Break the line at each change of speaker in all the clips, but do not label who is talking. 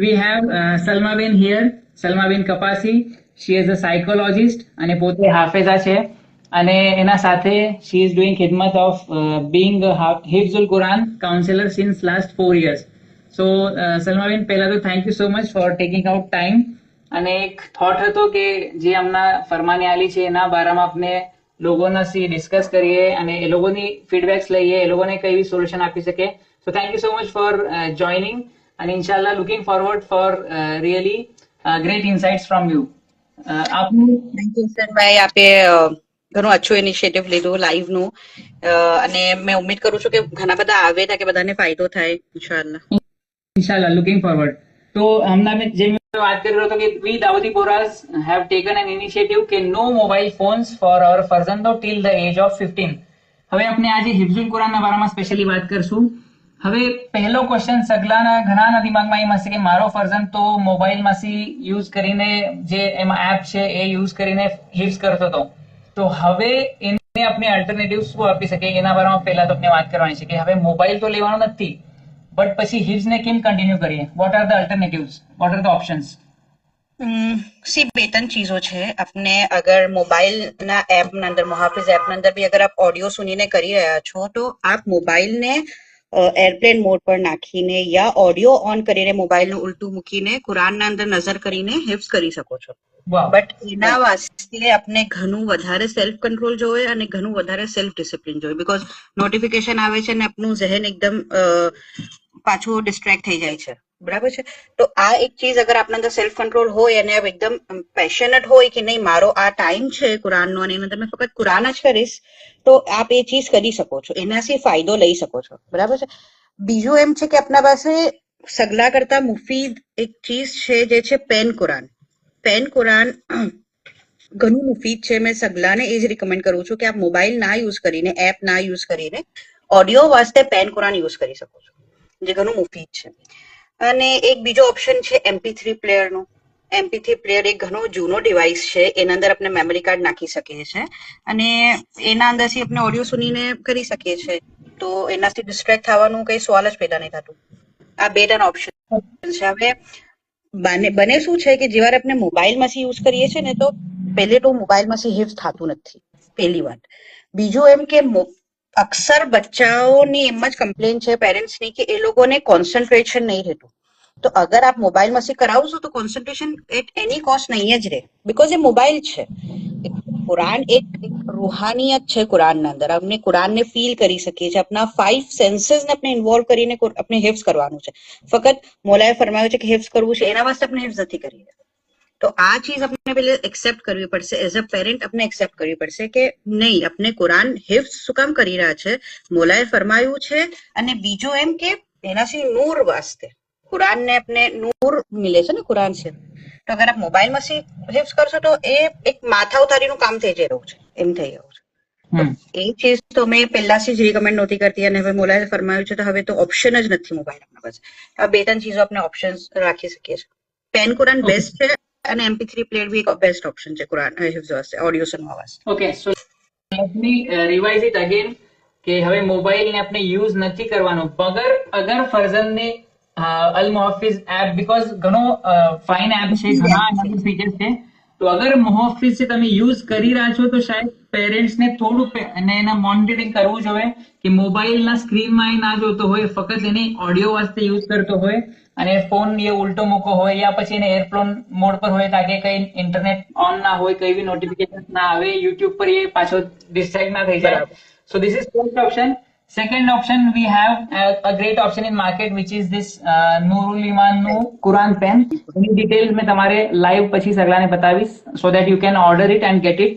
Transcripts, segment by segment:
we have Salmaben here, Salmaben Kapasi. She is a psychologist અને પોતે હાફેઝા છે અને એના સાથે she is doing khidmat of being a Hifzul Quran counselor since last 4 years. So Salmaben, પહેલા તો thank you so much for taking out time. અને એક થોટ હતો કે જે હમણાં ફરમાની આલી છે એના બારામાં આપણે લોકોના સી ડિસ્કસ કરીએ અને એ લોકોની ફીડબેક્સ લઈએ, એ લોકોને કઈ સોલ્યુશન આપી શકે. So thank you so much for joining અને ઇન્શાલ્લાહ looking forward for really great insights from you. આપનું
થેન્ક યુ સર ભાઈ, આપે ઘણું અચ્છું ઇનિશિયેટિવ લીધું લાઈવ નું અને મેં ઉમ્મીદ કરું છું કે ઘણા બધા આવે તાકે બધાને ફાયદો થાય
ઇન્શાલ્લાહ લુકિંગ ફોરવર્ડ. તો હમણાં જે વાત કરી રહ્યો હતો કે વી દાઉદીપોરાસ હેવ ટેકન એન ઇનિશિયેટિવ કે no mobile phones for our ફર્ઝન્ડો ટીલ ધ એજ ઓફ 15. હવે આપણે આજે હિફ્ઝુલ કુરાનના બારામાં સ્પેશિયલી વાત કરશું. હવે પહેલો ક્વેશ્ચન સગલાના ઘણાના દિમાગમાં એમ હશે કે મારો ફર્ઝન્ડ તો મોબાઈલમાંથી યુઝ કરીને જે એમાં એપ છે એ યુઝ કરીને હિફ્ઝ કરતો હતો, તો હવે એને આપણે અલ્ટરનેટિવ શું આપી શકે એના બારામાં પહેલા તો આપણે વાત કરવાની છે કે હવે મોબાઈલ તો લેવાનો નથી, બટ પછી હિફ્ઝ ને કેમ કન્ટિન્યુ કરીએ? What are the alternatives, what are the options?
सी बेतन चीजों है अपने अगर मोबाइल ना ऐप ना अंदर मुहाफिज ऐप ना अंदर भी अगर आप ऑडियो सुनीने करी रहा छो तो आप मोबाइल ने एरप्लेन मोड पर नाखीने या ऑडियो ऑन કરીને મોબાઈલ નું ઉલટું મૂકીને કુરાન ના અંદર નજર કરીને હિફ્ઝ કરી શકો છો. બટ એના વાસ્તે આપણે ઘણું વધારે સેલ્ફ કંટ્રોલ જોઈએ અને ઘણું વધારે સેલ્ફ ડિસિપ્લિન જોઈએ, બીકોઝ નોટિફિકેશન આવે છે ને આપણું ઝહેન એકદમ પાછું ડિસ્ટ્રેક્ટ થઈ જાય છે, બરાબર છે? તો આ એક ચીજ અગર આપણા અંદર સેલ્ફ કંટ્રોલ હોય અને આપ એકદમ પેશનેટ હોય કે નહીં મારો આ ટાઈમ છે કુરાનનો અને એના તમે ફક્ત કુરાન જ કરીશ, તો આપ એ ચીજ કરી શકો છો, એનાથી ફાયદો લઈ શકો છો, બરાબર છે? બીજું એમ છે કે આપણા પાસે સગલા કરતા મુફીદ એક ચીજ છે જે છે પેન કુરાન. પેન કુરાન ઘણું મુફીદ છે. મેં સગલાને એ જ રિકમેન્ડ કરું છું કે આપ મોબાઈલ ના યુઝ કરીને, એપ ના યુઝ કરીને ઓડિયો વાસ્તે પેન કુરાન યુઝ કરી શકો છો, જે ઘણું મુફીદ છે. અને એક બીજો ઓપ્શન છે MP3 પ્લેયરનો. MP3 પ્લેયર એક ઘણો જૂનો ડિવાઇસ છે, એના અંદર આપણે મેમરી કાર્ડ નાખી શકીએ છીએ અને એના અંદરથી આપણે ઓડિયો સુનીને કરી શકીએ છીએ, તો એનાથી ડિસ્ટ્રેક્ટ થવાનું કઈ સવાલ જ પેદા નહીં થતું. આ બે ત્રણ ઓપ્શન છે. હવે બને શું છે કે જેવાર આપણે મોબાઈલમાંથી યુઝ કરીએ છીએ ને તો પહેલે તો મોબાઈલમાંથી હિફ્ઝ થતું નથી, પહેલી વાત. બીજું એમ કે અક્સર બચ્ચાઓની એમ જ કમ્પ્લેન છે પેરેન્ટ્સની કે એ લોકોને કોન્સન્ટ્રેશન નહીં રહેતું. તો અગર આપ મોબાઈલમાંથી કરાવશો તો કોન્સન્ટ્રેશન એટ એની કોસ્ટ નહીં જ રહે, બીકોઝ એ મોબાઈલ છે. કુરાન એક રૂહાનિયત છે કુરાનના અંદર. આપણે કુરાનને ફીલ કરી શકીએ છીએ, આપણા 5 સેન્સીસને આપણે ઇન્વોલ્વ કરીને આપણે હિફ્ઝ કરવાનું છે. ફક્ત મોલાએ ફરમાવ્યું છે કે હિફ્ઝ કરવું છે, એના વાસ્તે આપણે હિફ્ઝ નથી કરી. તો આ ચીજ આપણે પહેલે એક્સેપ્ટ કરવી પડશે, એઝ અ પેરેન્ટ આપણે એક્સેપ્ટ કરવી પડશે કે નહીં, આપણે કુરાન હિફ્ઝ શું કામ કરી રહ્યા છે, મોલાએ ફરમાયું છે. અને બીજું એમ કે એનાથી નૂર વાસ્તે કુરાનને આપણે નૂર મિલે છે ને કુરાન છે, તો અગર આપ મોબાઈલમાંથી હિફ્ઝ કરશો તો એ એક માથા ઉતારીનું કામ થઈ જઈ રહ્યું છે, એમ થઈ રહ્યું છે. એ ચીજ તો મેં પહેલાથી જ રિકમેન્ડ નહોતી કરતી અને હવે મોલાએ ફરમાયું છે તો હવે તો ઓપ્શન જ નથી મોબાઈલ આપણા પાસે. આ બે ત્રણ ચીજો આપણે ઓપ્શન રાખી શકીએ છીએ. પેન કુરાન બેસ્ટ છે અને MP3 પ્લેયર બી એક બેસ્ટ ઓપ્શન છે કુરાન હિફ્ઝ વાસ્તે, ઓડિયો સુનવા વાસ્તે.
Okay, so let me revise it again કે હવે મોબાઈલ ને આપણે યુઝ નથી કરવાનો મગર અગર ફર્ઝન ને અલ મુહાફિઝ એપ, બીકોઝ ઘણો ફાઇન એપ છે, ઘણા ફીચર્સ છે, તો અગર મુહાફિઝ છે તમે યુઝ કરી રહ્યા છો તો શાયદ પેરેન્ટ્સ ને થોડું એના મોનિટરિંગ કરવું જોઈએ કે મોબાઈલના સ્ક્રીનમાં એ ના જોતો હોય, ફક્ત એને ઓડિયો વાસ્તે યુઝ કરતો હોય અને ફોન એ ઉલટો મૂકો હોય યા પછી એને એરપ્લેન મોડ પર હોય તાકે કઈ ઇન્ટરનેટ ઓન ના હોય, કઈ બી નોટિફિકેશન ના આવે, યુટ્યુબ પર એ પાછો ડિસ્ટ્રેક્ટ ના થઈ જાય. So this is first option. Second option, we have a great option in market which is this Nurul Iman નું Quran pen. એની ડિટેલ્સ મેં તમારે લાઈવ પછી સગલાને બતાવીશ so that you can order it and get it.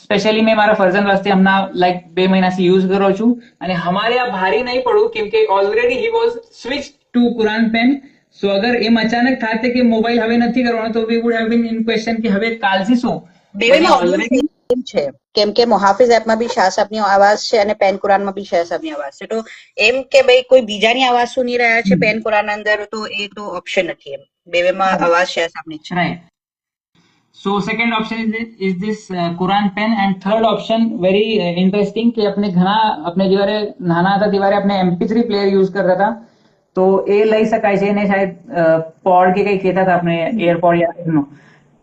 Specially મેં મારા ફર્ઝન વાસ્તે હમણાં like 2 મહિનાથી use કરું છું અને हमारे આ ભારી નહીં પડું કેમ કે already he was switched to Quran pen. સો અગર એમ અચાનક થાતે કે મોબાઈલ હવે નથી કરવાનો તો we would have been in question કે હવે કાલથી શું
ઓલરેડી છે, કેમ કે મુહાફિઝ એપમાં બી શાહ સાહેબની આવાજ છે અને પેન કુરાનમાં બી શાહ સાહેબની આવાજ છે. તો એમ કે ભાઈ કોઈ બીજાની આવાજ સુની રહ્યા છે પેન કુરાન અંદર તો એ તો ઓપ્શન નથી, એમ બેમાં આવાજ શાહ સાહેબની છે.
Right. So second option is this Quran pen and third option very interesting કે આપણે ઘણા આપણે જ્યારે નાના હતા ત્યારે આપણે MP3 પ્લેયર યુઝ કરતા હતા તો એ લઈ શકાય છે, એને શાયદ પોડ કે કંઈ કહેતા હતા આપણે, એરપોડ યા એનો,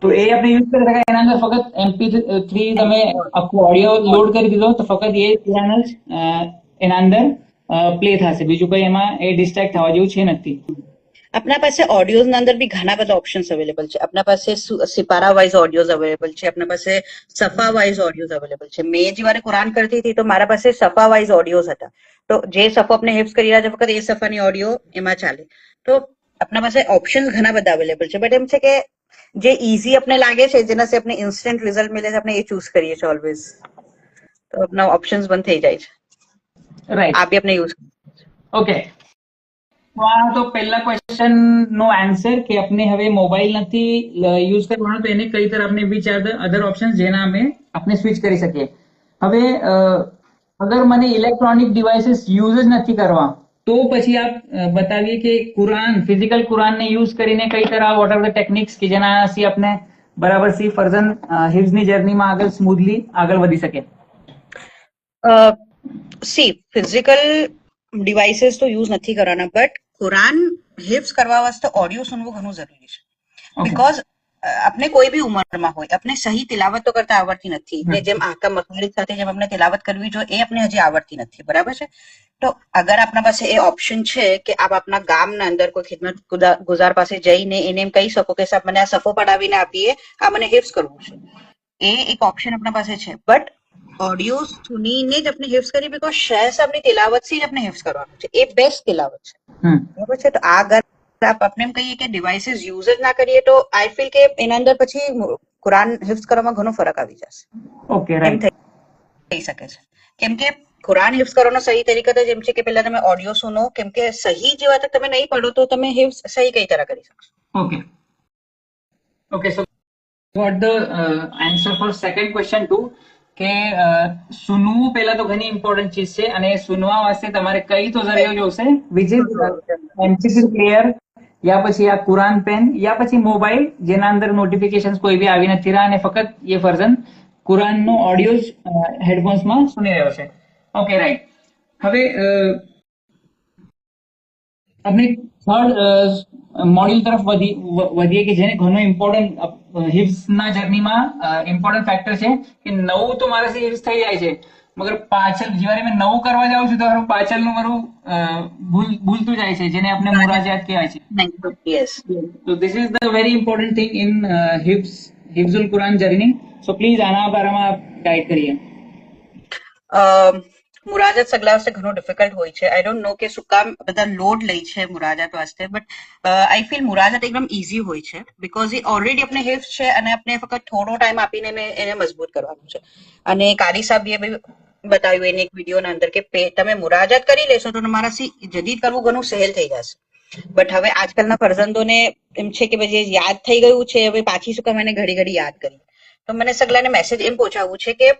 તો એ આપણે યુઝ કરી શકાય. એના અંદર ફક્ત MP3 તમે આખું ઓડિયો લોડ કરી દીધો તો ફક્ત એ ચેનલ એના અંદર પ્લે થશે, બીજું કઈ એમાં એ ડિસ્ટ્રેક્ટ થવા જેવું છે નથી.
આપના પાસે ઓડિયોઝ ના અંદર બી ઘણા બધા ઓપ્શન્સ અવેલેબલ છે. આપના પાસે સિપારા વાઇઝ ઓડિયોઝ અવેલેબલ છે, આપના પાસે સફા વાઇઝ ઓડિયોઝ અવેલેબલ છે. મેં જ્યારે કુરાન કરતી હતી તો મારા પાસે સફા વાઇઝ ઓડિયોઝ હતા, તો જે સફો આપણે હિફ્ઝ કરી રહ્યા છે ફક્ત એ સફાની ઓડિયો એમાં ચાલે. તો આપના પાસે ઓપ્શન્સ ઘણા બધા અવેલેબલ છે, બટ એમ છે કે જે ઇઝી આપણે લાગે છે, જેનાથી આપણે ઇન્સ્ટન્ટ રિઝલ્ટ મળે છે, આપણે એ ચૂઝ કરીએ છીએ ઓલવેઝ. તો આપણા ઓપ્શન્સ બંધ થઈ જાય છે.
રાઈટ,
આ બી આપણે યુઝ.
ઓકે. તો આ તો પહેલા ક્વેશ્ચન નો આન્સર કે આપણે હવે મોબાઈલ નથી યુઝ કરવાનો, તો એને કઈ તરફ આપણે which are the other option જેના આપણે સ્વિચ કરી શકીએ. હવે અગર મને ઇલેક્ટ્રોનિક ડિવાઇસીસ યુઝ જ નથી કરવા, તો પછી આપ બતાવીએ કે કુરાન, ફિઝિકલ કુરાનને યુઝ કરીને કઈ તરહ વોટ આર ધ ટેકનિક્સ કે જેનાથી આપણે બરાબર સી ફર્ઝન હિફ્ઝની જર્નીમાં આગળ સ્મૂથલી આગળ વધી શકે.
સી ફિઝિકલ ડિવાઇસીસ તો યુઝ નથી કરવાના, બટ કુરાન હિફ્ઝ કરવા વાસ્તે ઓડિયો સુનવું ઘણું જરૂરી છે. બીકોઝ આપણે કોઈ બી ઉંમરમાં હોય, આપણે સહી તિલાવત તો કરતા આવડતી નથી, ને જેમ આકા મખારિજ સાથે જેમ આપણે તિલાવત કરવી જોઈએ એ આપણે હજી આવડતી નથી, બરાબર છે. તો અગર આપણા પાસે એ ઓપ્શન છે કે આપ આપના ગામના અંદર કોઈ ખિદમત ગુજાર પાસે જઈને એને એમ કહી શકો કે સાહેબ મને આ સફો પડાવીને આપીએ, આ મને હિફ્ઝ કરવું છે, એ એક ઓપ્શન આપણા પાસે છે. બટ ઓડિયો સુનીને જ આપણે હિફ્ઝ કરીએ, બીકોઝ શહેર સાહેબની તિલાવતથી જ આપણે હિફ્ઝ કરવાનું છે, એ બેસ્ટ તિલાવત છે, બરાબર છે. તો આ અગર આપણે એમ કહીએ કે ડિવાઇસીસ યુઝ જ ના કરીએ તો આઈ ફીલ કે એના અંદર પછી કુરાન હિફ્ઝ કરવામાં ઘણો ફરક આવી જશે.
ઓકે,
એમ
રાઈટ,
થઈ શકે છે. કેમ કે કુરાન હિફ્ઝ કરવાનો સહી તરીકો તો જેમ છે કે પહેલા તમે ઓડિયો સુનો, કેમ કે સહી જેવા તક તમે નહીં પડો તો તમે હિફ્ઝ સહી કઈ તરહ કરી શકશો.
Okay, okay. So what the answer for second question two, કે સુનવું પહેલા તો ઘણી ઇમ્પોર્ટન્ટ ચીજ છે, અને સુનવા વાસ્તે તમારે કઈ તો જરિયો જોશે, વિચ ઇઝ MP3 પ્લેયર, યા પછી આ કુરાન પેન, યા પછી મોબાઈલ જેના અંદર નોટિફિકેશન કોઈ બી આવી નથી રહ્યા અને ફક્ત એ વર્ઝન કુરાનનો ઓડિયો જ હેડફોન્સમાં સુની રહ્યો છે. Okay, right. હવે આપણે થર્ડ મોડ્યુલ તરફ વધીએ કે જેને ઘણો ઇમ્પોર્ટન્ટ હિફ્ઝના જર્નીમાં ઇમ્પોર્ટન્ટ ફેક્ટર છે કે નવું તો મારાથી હિફ્ઝ થઈ જાય છે, મગર પાછળ જ્યારે મેં નવું કરવા જાઉં છું તો મારું પાછળનું મારું ભૂલતું જાય છે, જેને આપણે મુરાજાત કહેવાય છે.
Yes.
So this is the very important thing in Hifzul Quran journey. So please આના બારામાં આપ ગાઈડ કરીએ.
મુરાજાત સગલા વાસ્તે ઘણો ડિફિકલ્ટ હોય છે. આઈ ડોન્ટ નો કે શું કામ બધા લોડ લે છે મુરાજાત વાસ્તે, બટ આઈ ફીલ મુરાજાત એકદમ ઇઝી હોય છે, બીકોઝ એ ઓલરેડી આપણે હિફ્ઝ છે અને આપણે ફક્ત થોડો ટાઈમ આપીને એને મજબૂત કરવાનું છે. અને કારી સાહેબે બી બતાવ્યું એને એક વિડીયોના અંદર કે તમે મુરાજાત કરી લેશો તો તમારાથી જદીદ કરવું ઘણું સહેલ થઈ જશે. બટ હવે આજકાલના ફરજંદોને એમ છે કે ભાઈ યાદ થઈ ગયું છે, હવે પાછી શું કામ એને ઘડી ઘડી યાદ કરી. તો મને સગલાને મેસેજ એમ પહોંચાડવું છે કે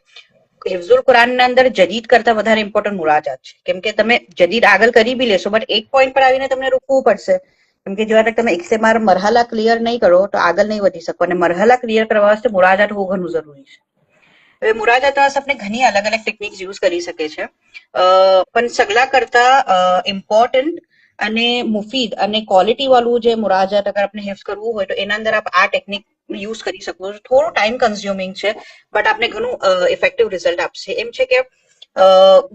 હિફ્ઝુલ કુરાનના અંદર જદીદ કરતા વધારે ઇમ્પોર્ટન્ટ મુરાજાત છે, કેમ કે તમે જદીદ આગળ કરી બી લેશો, બટ એક પોઈન્ટ પર આવીને તમને રૂકવું પડશે, કેમ કે જ્યાં તક તમે એક સે બાર મરહલા ક્લિયર નહીં કરો તો આગળ નહીં વધી શકો, અને મરહલા ક્લિયર કરવા વાસ્તે મુરાજાત હોવું ઘણું જરૂરી છે. હવે મુરાજાત વાસ્તે આપણે ઘણી અલગ અલગ ટેકનિક્સ યુઝ કરી શકે છે, પણ સગલા કરતા ઇમ્પોર્ટન્ટ અને મુફીદ અને ક્વોલિટી વાળું જે મુરાજાત અગર આપણે હિફ્ઝ કરવું હોય તો એના અંદર આપ આ ટેકનિક યુઝ કરી શકો છો. થોડું ટાઈમ કન્ઝ્યુમિંગ છે, બટ આપણે ઘણું ઇફેક્ટિવ રિઝલ્ટ આપશે. એમ છે કે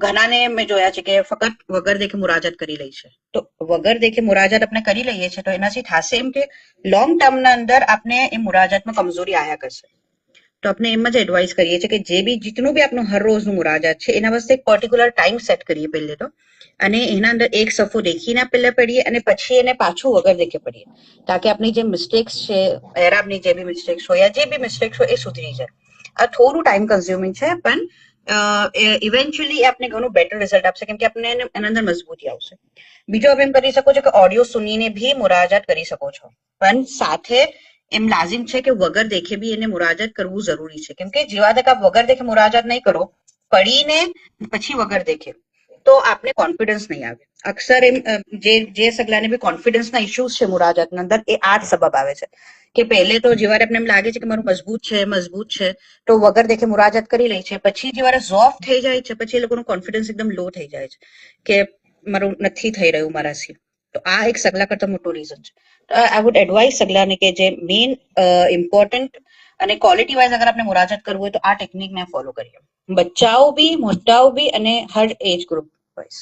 ઘણાને મેં જોયા છે કે ફક્ત વગર દેખે મુરાજાત કરી લે છે, તો વગર દેખે મુરાજાત આપણે કરી લઈએ છીએ તો એનાથી થશે એમ કે લોંગ ટર્મના અંદર આપણે એ મુરાજાતમાં કમજોરી આયા કરશે. તો આપણે એમ જ એડવાઇસ કરીએ છીએ કે જે બી જેટલું બી આપણું હર રોજનું મુરાજાત છે એના વાસ્તે એક પર્ટિક્યુલર ટાઈમ સેટ કરીએ પહેલે તો, અને એના અંદર એક સફો દેખીને પહેલા પડીએ અને પછી એને પાછું વગર દેખે પડીએ, તાકે આપણી જે મિસ્ટેક્સ છે, એરાબની જે બી મિસ્ટેક્સ હોય યા જે બી મિસ્ટેક્સ હોય એ સુધરી જાય. આ થોડું ટાઈમ કન્ઝ્યુમિંગ છે, પણ ઇવેન્ચ્યુઅલી આપને ઘણું બેટર રિઝલ્ટ આપશે, કેમ કે આપણે એના અંદર મજબૂતી આવશે. બીજો આપ એમ કરી શકો છો કે ઓડિયો સુનીને બી મુરાજાત કરી શકો છો, પણ સાથે એમ લાઝિમ છે કે વગર દેખે બી એને મુરાજાત કરવું જરૂરી છે, કેમ કે જેવા તક આપ વગર દેખે મુરાજાત નહીં કરો, પડીને પછી વગર દેખે તો આપને કોન્ફિડન્સ નહીં આવે. અક્સર એમ જે સગલાને બી કોન્ફિડન્સના ઇશ્યુઝ છે મુરાજાતના અંદર, એ આ જ સબબ આવે છે કે પહેલે તો જેવારે આપને એમ લાગે છે કે મારું મજબૂત છે તો વગર દેખે મુરાજાત કરી લે છે, પછી જેવારે ઝોફ થઈ જાય છે પછી એ લોકોનું કોન્ફિડન્સ એકદમ લો થઈ જાય છે કે મારું નથી થઈ રહ્યું મારાથી. તો આ એક સગલા કરતા મોટું રીઝન છે. આઈ વુડ એડવાઇઝ સગલાને કે જે મેઇન ઇમ્પોર્ટન્ટ અને ક્વોલિટી વાઇઝ અગર આપણે મુરાજત કરવું હોય તો આ ટેકનિકને ફોલો કરીએ, બચ્ચાઓ બી મોટાઓ બી અને હર એજ ગ્રુપ વાઇઝ.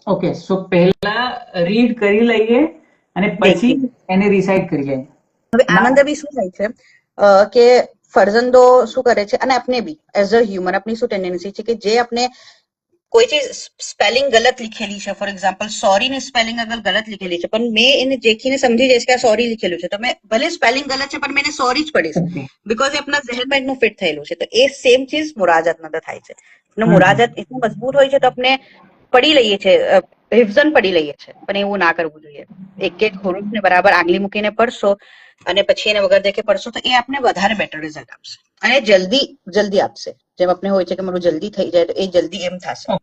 ઓકે, સો પહેલા રીડ કરી લઈએ અને પછી એને રિસાઇટ કરી લઈએ.
હવે આનંદ બી શું થાય છે કે ફરજંદો શું કરે છે અને આપણે બી એઝ અ હ્યુમન આપણી શું ટેન્ડન્સી છે કે જે આપણે કોઈ ચીજ સ્પેલિંગ ગલત લીખેલી છે, ફોર એક્ઝામ્પલ સોરી ની સ્પેલિંગ અગર ગલત લીખેલી છે પણ મેં એને દેખીને સમજી જઈશ કે આ સોરી લીખેલું છે, તો મેં ભલે સ્પેલિંગ ગલત છે પણ મેં એને સોરી જ પડીશ બીકોઝ એ આપણા ઝહેનમાં એટલું ફિટ થયેલું છે. તો એ સેમ ચીજ મુરાજત અંદર થાય છે. મુરાજત એટલું મજબૂત હોય છે તો આપણે પડી લઈએ છે, હિફઝન પડી લઈએ છે, પણ એવું ના કરવું જોઈએ. એક એક હરુફ ને બરાબર આંગળી મૂકીને પડશો અને પછી એને વગર દેખે પડશો તો એ આપણે વધારે બેટર રિઝલ્ટ આપશે અને જલ્દી આપશે. જેમ આપણે હોય છે કે મારું જલ્દી થઈ જાય તો એ જલ્દી એમ થશે.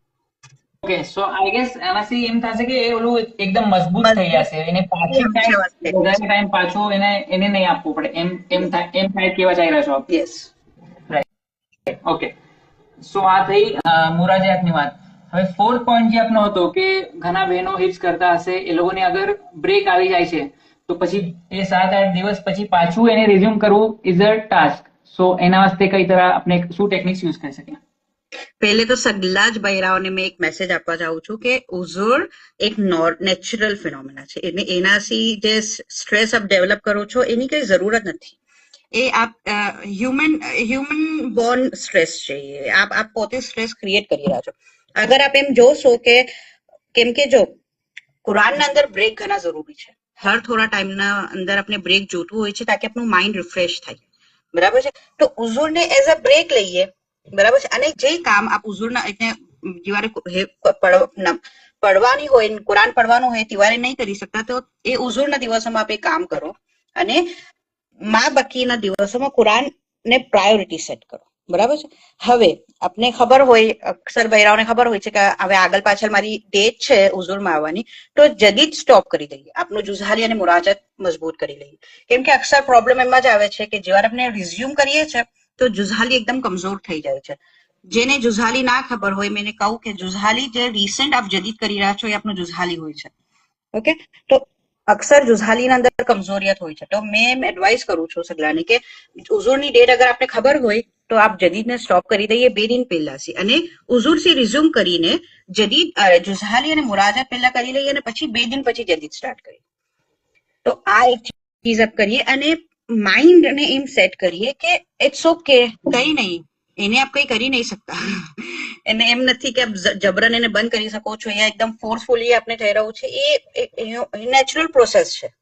ઓકે, સો આઈ ગેસ આનાથી એમ થશે કે એ ઓલું એકદમ મજબૂત થઈ જશે, એને પાછી વધારે ટાઈમ પાછો એને નહીં આપવું પડે, એમ થાય કેવા ચાલી રહ્યા છો આપ?
Yes,
right. ઓકે, સો આ થઈ મુરાજાતની વાત. હવે ફોર્થ પોઈન્ટ જે આપનો હતો કે ઘણા બહેનો હિપ્સ કરતા હશે, એ લોકોને અગર બ્રેક આવી જાય છે તો પછી એ 7-8 દિવસ પછી પાછું એને રિઝ્યુમ કરવું ઇઝ અ ટાસ્ક. સો એના વાસ્તે કઈ તરહ આપણે શું ટેકનિક્સ યુઝ કરી શકીએ?
પહેલે તો સગલા જ બૈરાઓને મેં એક મેસેજ આપવા ચાહું છું કે ઉઝુર એક નેચરલ ફિનોમિના છે, એટલે એનાથી જે સ્ટ્રેસ આપ ડેવલપ કરો છો એની કઈ જરૂરત નથી. એ આપ હ્યુમન બોર્ન સ્ટ્રેસ છે, આપ પોતે સ્ટ્રેસ ક્રિએટ કરી રહ્યા છો. અગર આપ એમ જોશો કે કેમ કે જો કુરાનના અંદર બ્રેક ઘણા જરૂરી છે, હર થોડા ટાઈમના અંદર આપણે બ્રેક જોતું હોય છે તાકી આપણું માઇન્ડ રિફ્રેશ થાય, બરાબર છે. તો ઉઝુરને એઝ અ બ્રેક લઈએ, બરાબર છે. અને જે કામ આપ ઉઝુરના એટલે જ્યારે પડવાની હોય, કુરાન પડવાનું હોય ત્યારે નહીં કરી શકતા તો એ ઉઝુરના દિવસોમાં આપ એ કામ કરો અને મા બાકીના દિવસોમાં કુરાનને પ્રાયોરિટી સેટ કરો, બરાબર છે. હવે આપને ખબર હોય, અક્ષર બૈરાઓને ખબર હોય છે કે હવે આગળ પાછળ મારી ડેટ છે ઉઝુરમાં આવવાની, તો જલ્દી જ સ્ટોપ કરી દઈએ, આપનું જુઝારી અને મુરાજત મજબૂત કરી લઈએ. કેમ કે અક્ષર પ્રોબ્લેમ એમાં જ આવે છે કે જ્યારે આપણે રિઝ્યુમ કરીએ છીએ તો જુઝાલી એકદમ કમજોર થઈ જાય છે. જેને જુઝાલી ના ખબર હોય, મેં કહું કે જુઝાલી જે રિસેન્ટ આપ જદીદ કરી રહ્યા છો એ આપનું જુઝાલી હોય છે. ઓકે, તો અક્ષર જુઝાલીના અંદર કમજોરિયત હોય છે. તો મેં એડવાઇસ કરું છું સગલાને કે ઉઝુરની ડેટ અગર આપને ખબર હોય તો આપ જદીદને સ્ટોપ કરી દઈએ 2 દિન પહેલાથી અને ઉઝુરથી રિઝ્યુમ કરીને જદીદ જુઝાલી અને મુરાજત પહેલા કરી લઈએ અને પછી 2 દિન પછી જદીદ સ્ટાર્ટ કરીએ. તો આ એક ચીજ આપ કરીએ અને માઇન્ડને એમ સેટ કરીએ કે ઇટ્સ ઓકે, કઈ નહીં, એને આપ કઈ કરી નહીં શકતા. એને એમ નથી કે આપ જબરન એને બંધ કરી શકો છો યા એકદમ ફોર્સફુલી આપને થઈ રહ્યું છે, એ નેચરલ પ્રોસેસ છે.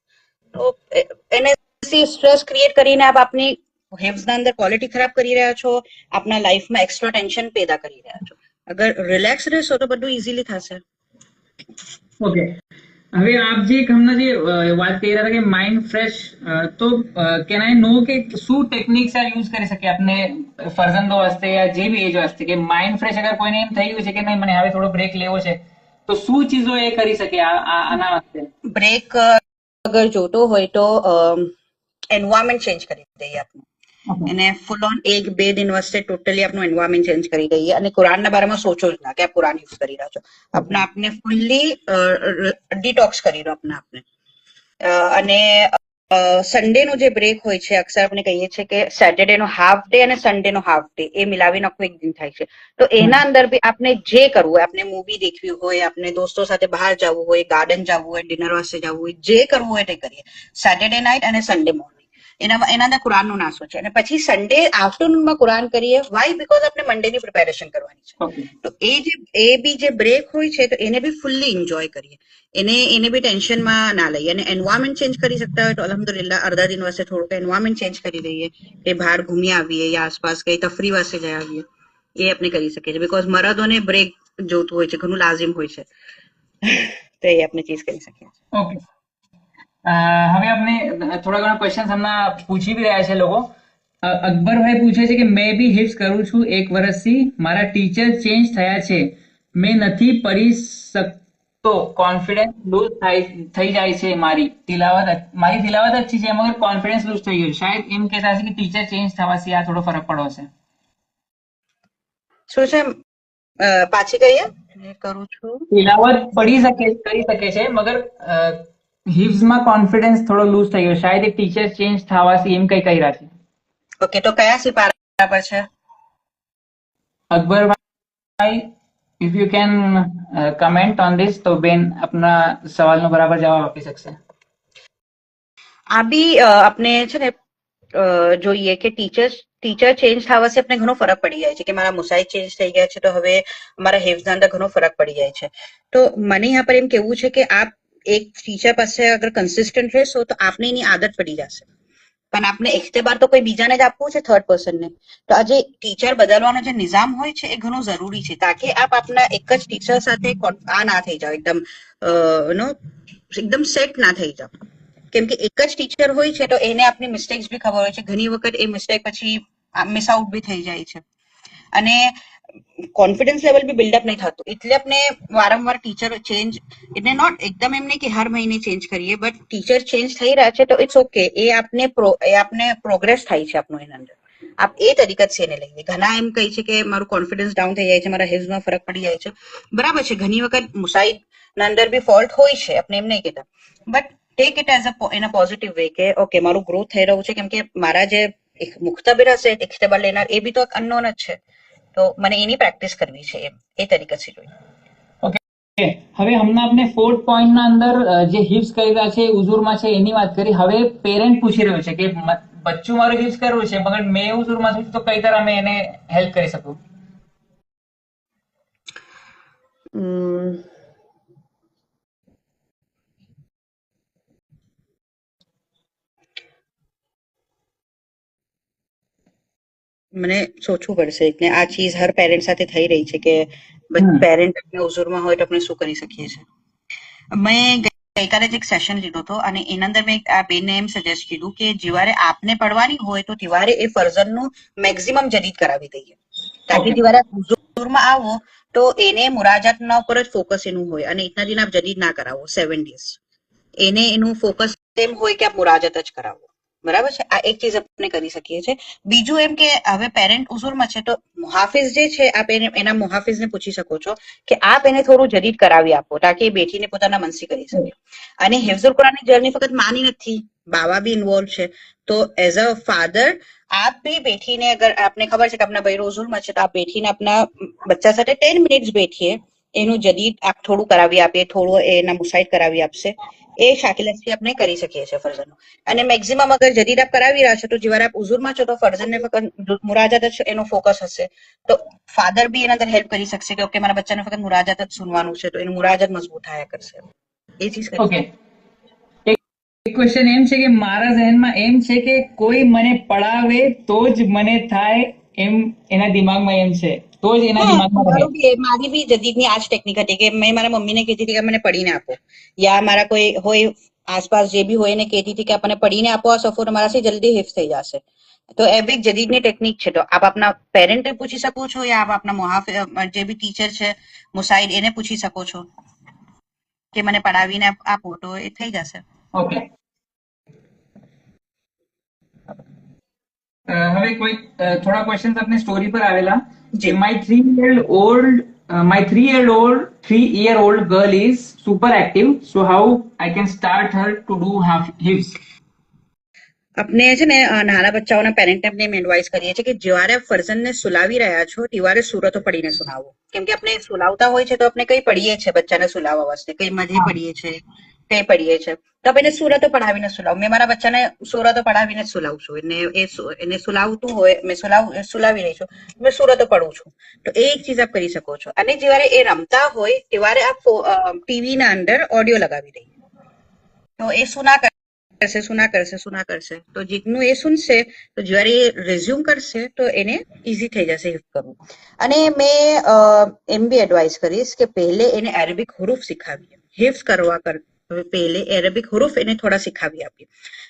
તો એને સ્ટ્રેસ ક્રિએટ કરીને આપ આપની હિપ્સના અંદર ક્વોલિટી ખરાબ કરી રહ્યા છો, આપના લાઈફમાં એક્સ્ટ્રા ટેન્શન પેદા કરી રહ્યા છો. અગર રિલેક્સ રહેશો તો બધું ઇઝીલી થશે.
ઓકે, હવે આપ જે હમણાં જે વાત કરી રહ્યા હતા કે માઇન્ડ ફ્રેશ, તો કેન આઈ નો કે શું ટેકનિક્સ આ યુઝ કરી શકીએ આપણે ફરજંદો વાસ્તે યા જે બી એજ વાસ્તે કે માઇન્ડ ફ્રેશ અગર કોઈને એમ થઈ ગયું છે કે નહીં મને હવે થોડો બ્રેક લેવો છે તો શું ચીજો એ કરી શકે આના વાસ્તે?
બ્રેક અગર જોતો હોય તો એન્વાયરમેન્ટ ચેન્જ કરી દઈએ આપણે, એને ફૂલ ઓન 1-2 દિન વાસ્તે ટોટલી આપનું એન્વાયરમેન્ટ ચેન્જ કરી દઈએ અને કુરાનના બારેમાં સોચો જ ના કે આપ કુરાન યુઝ કરી રહ્યા છો. આપને આપને ફૂલ્લી ડિટોક્સ કરી દો આપને આપને. અને સન્ડે નો જે બ્રેક હોય છે, અક્સર આપણે કહીએ છીએ કે સેટરડે નો હાફ ડે અને સન્ડે નો હાફ ડે એ મિલાવીને આખું એક દિન થાય છે. તો એના અંદર બી આપણે જે કરવું હોય, આપણે મૂવી દેખવી હોય, આપણે દોસ્તો સાથે બહાર જવું હોય, ગાર્ડન જવું હોય, ડિનર વાસ્તે જવું હોય, જે કરવું હોય તે કરીએ. સેટરડે નાઇટ અને સન્ડે મોર્નિંગ એના અંદર કુરાનનો નાસો છે અને પછી સન્ડે આફ્ટરનૂનમાં કુરાન કરીએ. વાય? બીકોઝ આપણે મંડેની પ્રિપેરેશન કરવાની છે. તો એ બી જે બ્રેક હોય છે તો એને બી ફૂલ્લી એન્જોય કરીએ, એને બી ટેન્શનમાં ના લઈએ. અને એન્વાયરમેન્ટ ચેન્જ કરી શકતા હોય તો અલહમદુલિલ્લાહ અડધા દિન વાસ્તે થોડુંક એન્વાયરમેન્ટ ચેન્જ કરી દઈએ, કે બહાર ઘૂમી આવીએ યા આસપાસ કઈ તફરી વાસ્તે જઈ આવીએ, એ આપણે કરી શકીએ છીએ. બીકોઝ મરદોને બ્રેક જોતું હોય છે, ઘણું લાઝિમ હોય છે, તો એ આપણે ચીજ કરી શકીએ.
ઓકે, હવે આપણે થોડા ઘણા ક્વેશ્ચન હમણાં પૂછી બી રહ્યા છે લોકો. અકબરભાઈ પૂછે છે કે મેં બી હિપ્સ કરું છું 1 વર્ષથી, મારા ટીચર ચેન્જ થયા છે, મેં નથી પઢી શકતો, કોન્ફિડન્સ લૂઝ થઈ જાય છે, મારી તિલાવત अच्छी છે મગર કોન્ફિડન્સ લૂઝ થઈ ગયું. શાયદ એમ કહેતા હશે કે ટીચર ચેન્જ થવાથી આ થોડો ફરક પડ્યો છે.
શું છે? પાછી કહીએ. કરું છું,
તિલાવત કરી શકે છે મગર હિપ્સમાં કોન્ફિડન્સ થોડો લૂઝ થઈ ગયો, શાયદ એક ટીચર ચેન્જ થવાથી એમ કઈ કહી રહ્યા છે.
ઓકે, તો કયા સિપારા પર છે?
Akbarbhai, if you can comment on this તો બેન આપના સવાલનો બરાબર જવાબ આપી શકશે.
આ બી આપણે છે ને જોઈએ કે ટીચર ચેન્જ થવાથી આપણે ઘણો ફરક પડી જાય છે કે મારા મુસાઈ ચેન્જ થઈ ગયા છે તો હવે મારા હિપ્સના અંદર ઘણો ફરક પડી જાય છે. તો મને यहाँ पर એમ કહેવું છે કે આપ એક ટીચર પાસે અગર કન્સિસ્ટન્ટ રહેશો તો આપને એની આદત પડી જશે, પણ આપને ઇખ્તબાર તો કોઈ બીજાને જ આપવું છે, થર્ડ પર્સનને. તો આ જે ટીચર બદલવાનો જે નિઝામ હોય છે એ ઘણું જરૂરી છે, તાકી આપ આપના એક જ ટીચર સાથે આ ના થઈ જાઓ, એકદમ સેટ ના થઈ જાઓ. કેમ કે એક જ ટીચર હોય છે તો એને આપની મિસ્ટેક્સ બી ખબર હોય છે, ઘણી વખત એ મિસ્ટેક પછી મિસ આઉટ બી થઈ જાય છે અને કોન્ફિડન્સ લેવલ બી બિલ્ડઅપ નહીં થતું. એટલે આપણે વારંવાર ટીચર ચેન્જ એટલે નોટ એકદમ એમ નહીં કે હર મહિને ચેન્જ કરીએ, બટ ટીચર ચેન્જ થઈ રહ્યા છે તો ઇટ્સ ઓકે, એ આપને પ્રોગ્રેસ થાય છે આપનું એના અંદર. આપ એ તરીકે જ એને લઈએ. ઘણા એમ કહે છે કે મારું કોન્ફિડન્સ ડાઉન થઈ જાય છે, મારા હિપ્સમાં ફરક પડી જાય છે. બરાબર છે, ઘણી વખત મુસાઈદના અંદર બી ફોલ્ટ હોય છે, આપણે એમ નહીં કહેતા, but take it as in a positive way કે ઓકે મારું ગ્રોથ થઈ રહ્યું છે, કેમ કે મારા જે મુખ્તબિર હશે ઇખ્તબાર લેનાર એ બી તો અનનોન જ છે, તો મને એની પ્રેક્ટિસ કરવી છે, એમ એ તરીકેથી જોઈએ.
ઓકે, હવે હમણાં આપણે 4th પોઈન્ટના અંદર જે હિપ્સ કરી રહ્યા છે ઉઝુરમાં છે એની વાત કરી. હવે પેરેન્ટ પૂછી રહ્યો છે કે બચ્ચું મારું હિપ્સ કરવું છે મગર મેં ઉઝુરમાં છું તો કઈ તરહ મેં એને હેલ્પ કરી શકું?
મને સોચવું પડશે કે આ ચીજ હર પેરેન્ટ સાથે થઈ રહી છે કે પેરેન્ટ ઉઝુરમાં હોય તો આપણે શું કરી શકીએ છીએ. મેં ગઈકાલે જ એક સેશન લીધો હતો અને એના અંદર મેં આ બેનને એમ સજેસ્ટ કીધું કે જ્યારે આપને પડવાની હોય તો ત્યારે એ ફરઝનનું મેક્સિમમ જદીદ કરાવી દઈએ, તાકી જ્યારે આપ ઉઝુરમાં આવો તો એને મુરાજાતના ઉપર જ ફોકસ એનું હોય અને ઇતના દિન આપ જદીદ ના કરાવો 7 days. એને એનું ફોકસ એમ હોય કે આપ મુરાજત જ કરાવો. બરાબર છે, આ એક ચીજ આપણે કરી શકીએ છીએ. બીજું એમ કે હવે પેરેન્ટ ઉઝુરમાં છે તો મુહાફિઝ જે છે આપ એના મુહાફિઝને પૂછી શકો છો કે આપ એને થોડું જદીદ કરાવી આપો, તાકી એ બેઠીને પોતાના મનસી કરી શકે. અને હિફ્ઝુલ કુરાનની જર્ની ફક્ત માની નથી, બાવા બી ઇન્વોલ્વ છે. તો એઝ અ ફાધર આપ બી બેઠીને, અગર આપને ખબર છે કે આપના ભાઈ ઉઝુરમાં છે તો આપ બેઠીને આપના બચ્ચા સાથે 10 મિનિટ્સ બેઠીએ, એનું જદીદ આપ થોડું કરાવી આપીએ, થોડું એના મુસાઈદ કરાવી આપશે, એ શાકિલાથી આપણે કરી શકીએ છીએ ફરઝનનું. અને મેક્સિમમ અગર જદીદ આપ કરાવી રહ્યા છો તો જ્યારે આપ ઉઝુરમાં છો તો ફરઝનને ફક્ત મુરાજાત જ એનો ફોકસ હશે, તો ફાધર બી એના અંદર હેલ્પ કરી શકશે કે ઓકે મારા બચ્ચાને ફક્ત મુરાજાત જ સુનવાનું છે, તો એનું મુરાજાત મજબૂત થયા કરશે. એ ચીજ કરી.
ઓકે, એક ક્વેશ્ચન એમ છે કે મારા ઝહેનમાં એમ છે કે કોઈ મને પડાવે તો જ મને થાય, એમ એના દિમાગમાં એમ છે, તો જ એના દિમાગમાં રહે.
મારી બી જદીદની આ જ ટેકનિક હતી કે મેં મારા મમ્મીને કહેતી હતી કે મને પડીને આપો, યા મારા કોઈ હોય આસપાસ જે બી હોય એને કહેતી હતી કે આપણને પડીને આપો આ સફો, મારાથી જલ્દી હિફ્ઝ થઈ જશે. તો એ બી જદીદની ટેકનિક છે. તો આપ આપના પેરેન્ટને પૂછી શકો છો યા આપ આપના મુહાફિઝ જે બી ટીચર છે મુસાઈદ એને પૂછી શકો છો કે મને પડાવીને આપો, તો એ થઈ જશે.
ઓકે, હવે કોઈ થોડા ક્વેશ્ચન્સ આપણે સ્ટોરી પર આવેલા. My 3-year-old girl is super active, so how I can start her to do hips?
આપણે છે ને નાના બચ્ચાઓના પેરેન્ટને આપણે એમ એડવાઇસ કરીએ છીએ કે જ્યારે ફરઝનને સુલાવી રહ્યા છો ત્યારે સૂરતો પડીને સુલાવો. કેમ કે આપણે સુલાવતા હોય છે તો આપણે કઈ પડીએ છીએ બચ્ચાને સુલાવવા વાસ્તે, કઈ મધે પડીએ છીએ, કઈ પડીએ છીએ, તો આપણે એને સૂરતો પડાવીને સુલાવો. મેં મારા બચ્ચાને સૂરતો પડાવીને જ સુલાવું છું. એને સુલાવતું હોય, મેં સુલાવી રહી છું, મેં સૂરતો પડું છું. તો એ એક ચીજ આપ કરી શકો છો. અને જ્યારે એ રમતા હોય ત્યારે આપ ટીવીના અંદર ઓડિયો લગાવી દઈએ, તો એ સુના કરશે, તો જેટલું એ સુનશે તો જ્યારે એ રિઝ્યુમ કરશે તો એને ઈઝી થઈ જશે હિફ્ઝ કરવું. અને મેં એમ બી એડવાઇસ કરીશ કે પહેલે એને અરેબિક હુરૂફ શીખાવીએ, હિફ્ઝ કરવા પહેલે અરેબિક હુરૂફ એને થોડા શીખાવી આપીએ.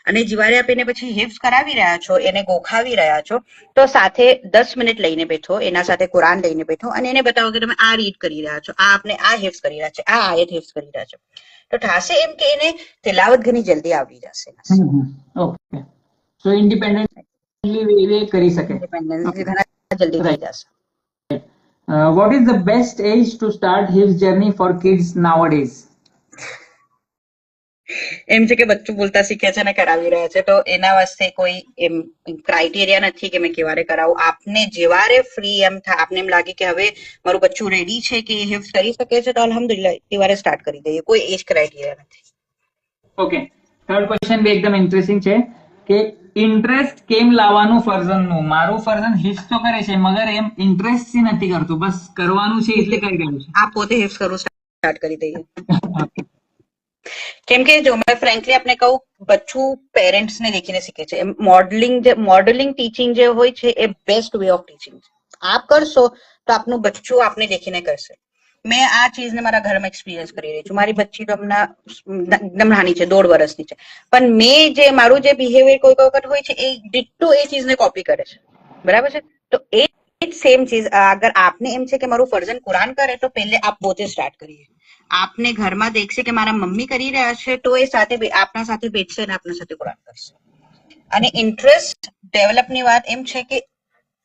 અને જ્યારે આપ એને પછી હિફ્ઝ કરાવી રહ્યા છો, એને ગોખાવી રહ્યા છો, તો સાથે 10 મિનિટ લઈને બેઠો, એના સાથે કુરાન લઈને બેઠો અને એને બતાવો કે તમે આ રીડ કરી રહ્યા છો, આ આપણે આ હિફ્ઝ કરી રહ્યા છે, આ આયત હિફ્ઝ કરી રહ્યા છો, તો થશે એમ કે એને તિલાવત ઘણી જલ્દી આવડી જશે.
ઓકે, સો ઇન્ડિપેન્ડન્ટલી એ કરી શકે,
ઘણા જલ્દી થઈ જશે.
What is the best age to start his journey for kids nowadays?
એમ છે કે બચ્ચું બોલતા શીખે છે અને કરાવી રહ્યા છે, તો એના વાસ્તે કોઈ એમ ક્રાઇટેરિયા નથી કે મેં કેવારે કરાવું. આપને જેવારે ફ્રી એમ થાય, આપને એમ લાગે કે હવે મારું બચ્ચું રેડી છે કે એ હિફ્ઝ કરી શકે છે, તો અલ્હમ્દુલિલ્લાહ તેવારે સ્ટાર્ટ કરી દઈએ. કોઈ એજ ક્રાઇટેરિયા નથી.
ઓકે, થર્ડ ક્વેશ્ચન બી એકદમ ઇન્ટરેસ્ટિંગ છે કે ઇન્ટરેસ્ટ કેમ લાવવાનું ફરઝનનું. મારું ફરઝન હિફ્ઝ તો કરે છે મગર એમ ઇન્ટરેસ્ટ થી નથી કરતું, બસ કરવાનું છે એટલે કરી રહ્યું છે.
આપ પોતે હિફ્ઝ કરવું સ્ટાર્ટ કરી દઈએ. કેમ કે જો મેં ફ્રેન્કલી આપને કહું, બચ્ચું પેરેન્ટ્સ ને દેખીને શીખે છે. મોડેલિંગ ટીચિંગ જે હોય છે એ બેસ્ટ વે ઓફ ટીચિંગ છે. આપ કરશો તો આપનું બચ્ચું આપને દેખીને કરશે. મેં આ ચીજને મારા ઘરમાં એક્સપિરિયન્સ કરી રહી છું. મારી બચ્ચી તો હમણાં એકદમ નાની છે, 1.5 વર્ષની છે, પણ મેં જે મારું જે બિહેવિયર કોઈ વખત હોય છે એ ડિટ્ટો એ ચીજને કોપી કરે છે. બરાબર છે? તો એ સેમ ચીજ અગર આપને એમ છે કે મારું ફરઝન કુરાન કરે, તો પહેલે આપ પોતે સ્ટાર્ટ કરીએ. આપને ઘરમાં દેખશે કે મારા મમ્મી કરી રહ્યા છે, તો એ સાથે આપના સાથે બેસશે અને આપના સાથે કુરાન કરશે. અને ઇન્ટરેસ્ટ ડેવલપની વાત એમ છે કે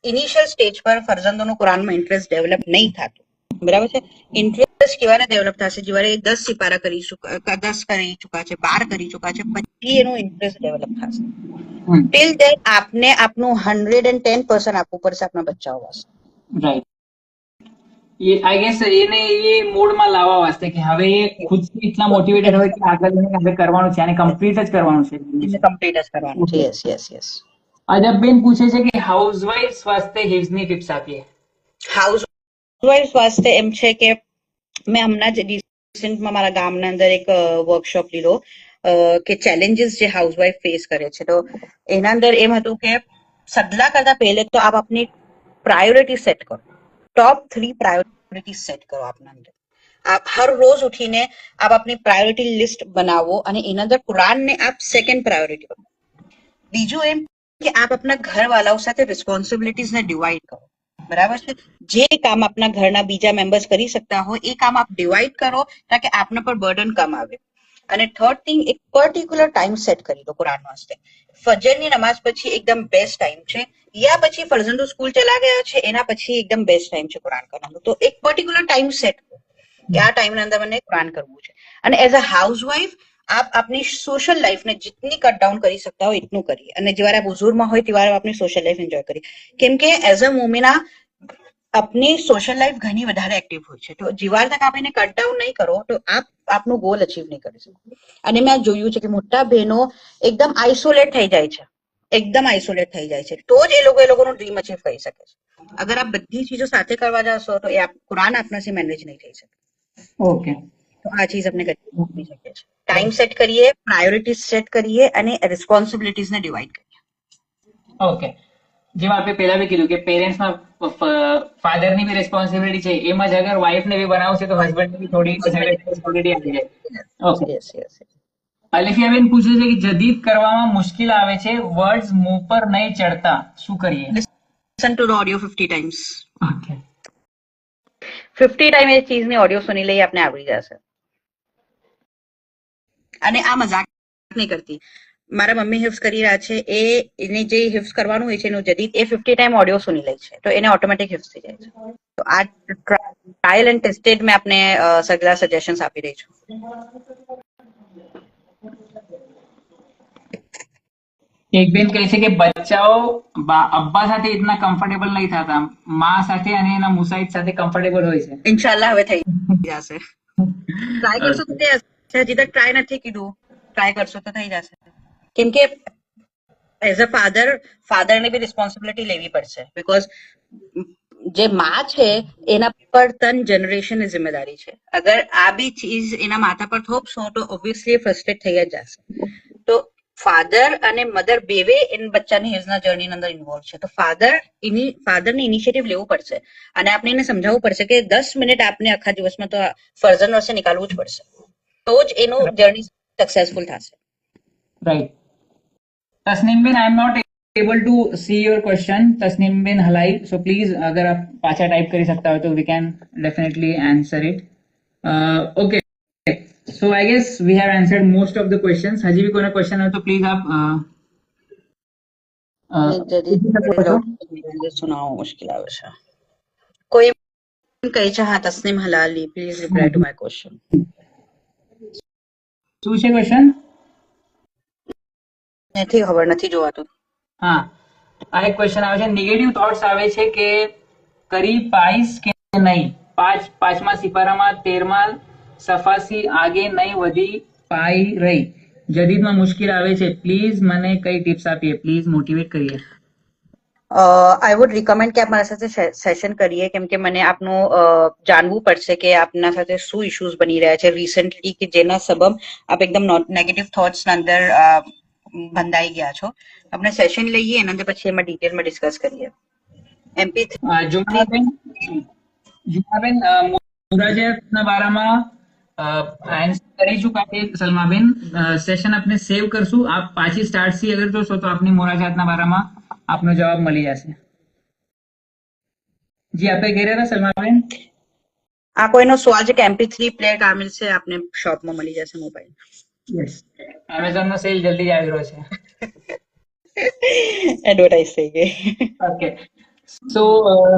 ઇનિશિયલ સ્ટેજ પર ફરજંદોનું કુરાનમાં ઇન્ટરેસ્ટ ડેવલપ નહીં થતું. બરાબર છે? ઇન્ટરેસ્ટ કેવાને ડેવલપ થશે જેવારે 10 સિપારા કરી ચુકા, 10 કરી ચુકા છે, 12 કરી ચુકા છે, પછી એનું ઇન્ટરેસ્ટ ડેવલપ થશે. ટિલ ધેન આપને આપનું 110% આપવું પડશે આપના બચ્ચાઓ વાસ્તે.
રાઈટ. ये आई गेस એને એ મોડમાં લાવવા વાસ્તે કે હવે એ ખુદથી એટલા મોટિવેટેડ હોય કે આગળ જઈને આગળ કરવાનું છે અને કમ્પ્લીટ જ કરવાનું છે.
એને કમ્પ્લીટ જ કરવાનું છે. Yes yes yes.
અજબબેન પૂછે છે કે હાઉસવાઇફ વાસ્તે હિફ્ઝની ટિપ્સ આપીએ.
હાઉસવાઇફ વાસ્તે એમ છે કે મેં હમણાં જ રિસેન્ટમાં મારા ગામના અંદર એક વર્કશોપ લીધો કે ચેલેન્જીસ જે હાઉસવાઇફ ફેસ કરે છે. તો એના અંદર એમ હતું કે સગલા કરતા પહેલે તો આપ આપની પ્રાયોરિટી સેટ કરો. टॉप 3 प्रायोरिटी सेट करो આપના અંદર. આપ હર રોજ ઉઠીને આપ આપની પ્રાયોરિટી લિસ્ટ બનાવો અને એના અંદર કુરાનને આપ સેકન્ડ પ્રાયોરિટી કરો. બીજું એમ કે આપ આપના ઘરવાળાઓ સાથે રિસ્પોન્સિબિલિટીઝને ડિવાઈડ કરો. બરાબર છે? જે કામ આપના ઘરના બીજા મેમ્બર્સ કરી શકતા હોય એ કામ આપ ડિવાઈડ કરો તાકે આપના પર બર્ડન કમ આવે. અને થર્ડ થિંગ, એક પર્ટિક્યુલર ટાઈમ સેટ કરી દો કુરાન વાસ્તે. ફજરની નમાઝ પછી એકદમ બેસ્ટ ટાઈમ છે, યા પછી ફરજંદો સ્કૂલ ચલા ગયા છે એના પછી એકદમ બેસ્ટ ટાઈમ છે કુરાન કરવાનો. તો એક પર્ટિક્યુલર ટાઈમ સેટ કરો કે આ ટાઈમના અંદર મને કુરાન કરવું છે. અને એઝ અ હાઉસવાઇફ આપ આપની સોશિયલ લાઈફને जितनी કટ ડાઉન કરી सकता हो इतનું કરીએ. અને જ્યારે આપ હુઝુરમાં હોય ત્યારે આપની સોશિયલ લાઈફ એન્જોય કરીએ. કેમ કે એઝ અ મુમિના अपनी सोशल लाइफ ઘણી વધારે એક્ટિવ હોય છે. તો જીવાર તક આપ એને કટ ડાઉન નહીં કરો તો આપ આપનું ગોલ અચીવ નહીં કરી શકો. અને મેં જોયું છે કે મોટા બહેનો એકદમ આઇસોલેટ થઈ જાય છે, એકદમ આઇસોલેટ થઈ જાય છે, તો જ એ લોકોનું ડ્રીમ અચીવ કરી શકે છે. અગર આપ બધી ચીજો સાથે કરવા જશો તો એ કુરાન આપનાથી મેનેજ નહીં થઈ શકે.
ઓકે,
તો આ ચીજ આપણે કરી શકીએ છીએ. ટાઈમ સેટ કરીએ, પ્રાયોરિટી સેટ કરીએ અને રિસ્પોન્સિબિલિટીઝને ડિવાઈડ કરીએ.
ઓકે, જેમ આપણે પહેલા બી કીધું કે પેરેન્ટ્સમાં ફાધરની બી રિસ્પોન્સિબિલિટી છે, એમ જ અગર વાઇફને બી બનાવશે તો હસબન્ડની બી થોડી રિસ્પોન્સિબિલિટી આવી જાય. Okay,
yes yes.
અલિફિયાબેન પૂછે છે કે જદીદ કરવામાં મુશ્કેલ આવે છે, વર્ડ્સ મુંહ પર નહીં ચડતા, શું કરીએ?
Listen to the audio 50 times.
Okay,
50 time એ ચીજની ઓડિયો સુની લઈ આપને આવડી જશે. અને આ મજાક નહીં કરતી. મારા મમ્મી હિફ્ઝ કરી રહ્યા છે, એને જે હિફ્ઝ કરવાનું હોય છે એનું જદીદ એ 50 ટાઈમ ઓડિયો સુની લે છે, તો એને ઓટોમેટિક હિફ્ઝ થઈ જાય છે. તો આ ટ્રાયલ એન્ડ ટેસ્ટેડ મેં આપને સગલા સજેશન્સ આપી રહી છું.
એક બેન કહે છે કે બચ્ચાઓ અબ્બા સાથે ઇતના કમ્ફર્ટેબલ નહીં થતા, માં સાથે અને એના મુસાહિદ સાથે કમ્ફર્ટેબલ હોય છે.
ઇન્શાલ્લાહ હવે થઈ જશે. ટ્રાય કરશો તો થઈ જશે. હજી તક ટ્રાય નથી કીધું, ટ્રાય કરશો તો થઈ જશે. કેમ કે એઝ અ ફાધરને બી રિસ્પોન્સિબિલિટી લેવી પડશે. બીકોઝ જે માં છે એના પર 3 જનરેશનની જિમ્મેદારી છે. અગર આ બી ચીજ એના માથા પર થોપશો તો ઓબ્વિયસલી ફ્રસ્ટ્રેટ થઈ જ જશે. તો ફાધર અને મધર બેવે એન બચ્ચાની હિઝના જર્ની અંદર ઇન્વોલ્વ છે. તો ફાધરને ઇનિશિયેટિવ લેવું પડશે અને આપણે એને સમજાવવું પડશે કે 10 મિનિટ આપને આખા દિવસમાં તો ફરજન વર્ષે નીકાળવું જ પડશે, તો જ એનું જર્ની સક્સેસફુલ થશે.
રાઈટ. તસ્નીમબેન, I am not able to see your question. तस्नीमबेन हलाई, सो प्लीज अगर आप पाछा टाइप કરી सकता हो तो we can definitely answer it. Okay, so I guess we have answered most of the questions. હજી બી કોઈનો ક્વેશ્ચન હોય તો પ્લીઝ આપ
સુનાવો મુશ્કેલ આવે છે. કોઈ કહે છે હા Tasneem Halali, please reply to my question.
શું છે ક્વેશ્ચન?
નથી ખબર, નથી જોવાતું.
હા, આ એક ક્વેશ્ચન આવે છે, નેગેટિવ થોટ્સ આવે છે કે કરી પાઈશ કે નહીં, પાંચમા સિપારામાં 13મા સફાસી આગે નહીં વધી પાઈ રહી, જદીદમાં મુશ્કેલ આવે છે, પ્લીઝ મને કઈ ટિપ્સ આપીએ, પ્લીઝ મોટિવેટ કરીએ.
આઈ વુડ રિકમેન્ડ કે આપ મારા સાથે સેશન કરીએ, કેમ કે મને આપનું જાણવું પડશે કે આપના સાથે શું ઇશ્યુઝ બની રહ્યા છે રિસેન્ટલી, કે જેના સબબ આપ એકદમ નેગેટિવ થોટ્સના અંદર બંધાઈ ગયા છો. આપણે સેશન લઈએ અને પછી એમાં ડિટેલમાં ડિસ્કસ કરીએ. MP
જુમાબેન, મુરાજના બારામાં આન્સર કરી ચુકા છે સલમાબેન. સેશન આપણે સેવ કરશું, આપ પાછી સ્ટાર્ટ થી અગર જોશો તો આપની મુરાજાતના બારામાં આપનો જવાબ મળી જશે. જી આપણે કહી રહ્યા હતા સલમાબેન?
આ કોઈનો સવાલ છે કે MP3 પ્લેયર કા મિલશે આપને શોપમાં મળી જશે મોબાઈલ.
યસ, એમેઝોન નો સેલ જલ્દી જ આવી રહ્યો છે.
એડવર્ટાઇઝ થઈ ગઈ.
ઓકે, સો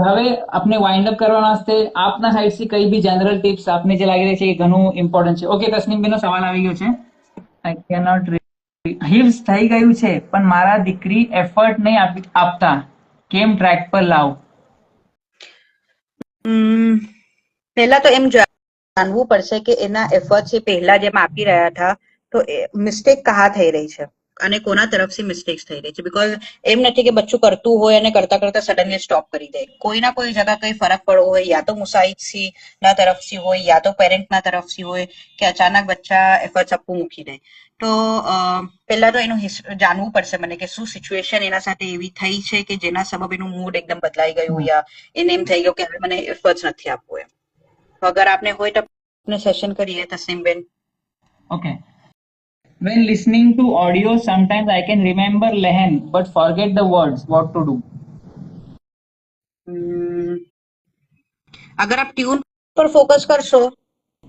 હવે આપણે વાઇન્ડ અપ કરવા વાસ્તે આપના સાઈડ થી કઈ બી જનરલ ટિપ્સ આપને જે લાગી રહી છે કે ઘણું ઇમ્પોર્ટન્ટ છે. ઓકે, તસ્નીમબેનનો સવાલ આવી ગયો છે. આઈ કેનોટ હિવ્સ થઈ ગયું છે પણ મારા દીકરી એફર્ટ નહીં આપતા, કેમ ટ્રેક પર લાવ?
પહેલા તો એમ જાણવું પડશે કે એના એફર્ટ છે પહેલા જેમ આપી રહ્યા હતા તો મિસ્ટેક કહા થઈ રહી છે અને કોના તરફથી મિસ્ટેક્સ થઈ રહી છે. બીકોઝ એમ નથી કે બચ્ચું કરતું હોય અને કરતા કરતા સડનલી સ્ટોપ કરી દે. કોઈ ના કોઈ જગા કઈ ફરક પડવો હોય, યા તો મુસાઇદથી ના તરફથી હોય, યા તો પેરેન્ટના તરફથી હોય કે અચાનક બચ્ચા એફર્ટ્સ આપવું મૂકી દે. તો પહેલા તો એનું જાણવું પડશે મને કે શું સિચ્યુએશન એના સાથે એવી થઈ છે કે જેના સબબ એનું મૂડ એકદમ બદલાઈ ગયું, યા એને એમ થઈ ગયું કે હવે મને એફર્ટ્સ નથી આપવું એમ. તો અગર આપને હોય તો આપણે સેશન કરીએ તસ્નીમબેન.
Okay. When listening to audio, sometimes I can remember lehen but forget the words. What to do?
અગર આપ ટ્યુન પર ફોકસ કરશો,